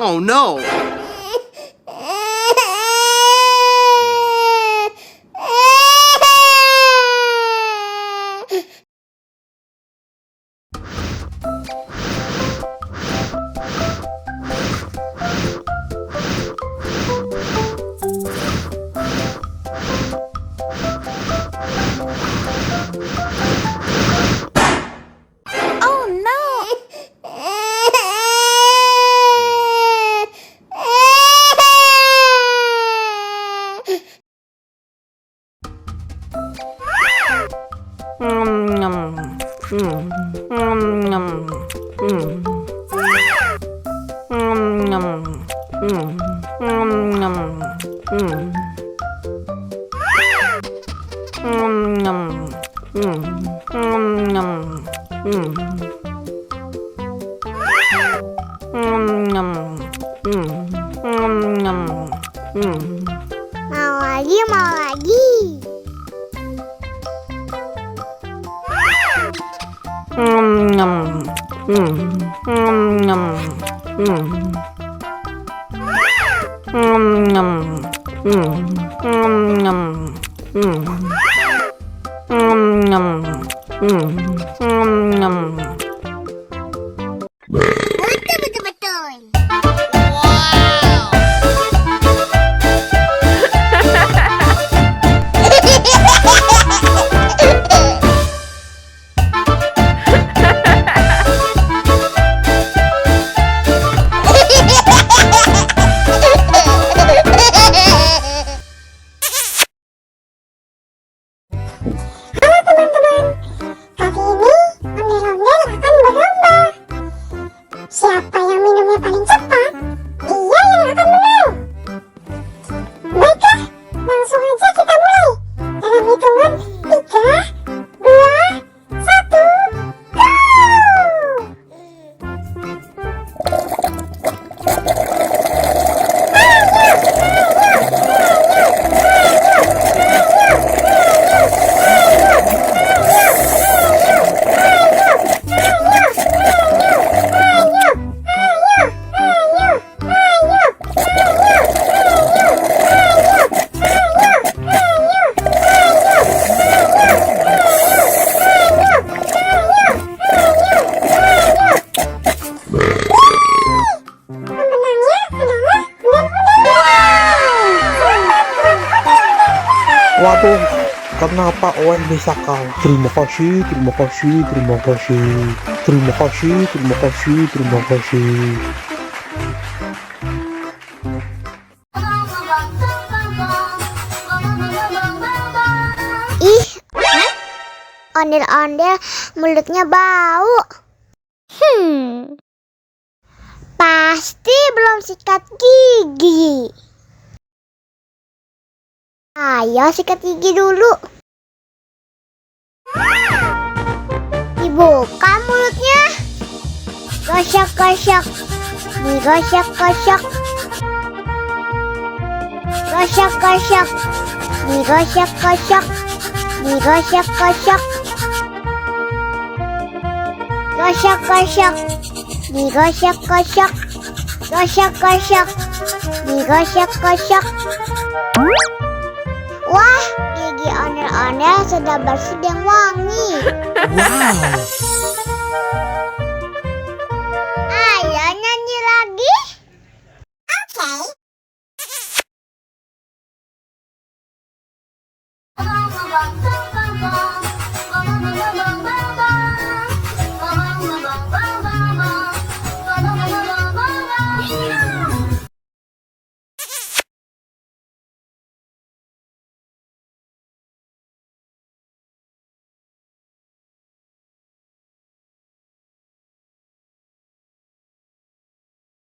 Oh no! Mau lagi, mau lagi. Betul-betul. Halo teman-teman, kali ini Ondel-Ondel akan berlomba. Siapa yang minumnya paling cepat, dia yang akan menang. Baiklah, langsung aja kita mulai. Dalam hitungan 3, 2, 1, go! Waduh, kenapa Owen bisa kalah? Terima kasih, terima kasih, terima kasih, terima kasih, terima kasih, terima kasih. Ih, Ondel-Ondel mulutnya bau. Pasti belum sikat gigi. Ayo sikat gigi dulu. Dibuka mulutnya. Gosok-gosok. Digosok-gosok. Gosok-gosok. Digosok-gosok. Digosok-gosok. Gosok-gosok. Digosok-gosok. Gosok-gosok. Digosok-gosok. Wah, gigi Ondel-Ondel sudah bersih dan wangi. Wow. Ayo nyanyi lagi. Oke.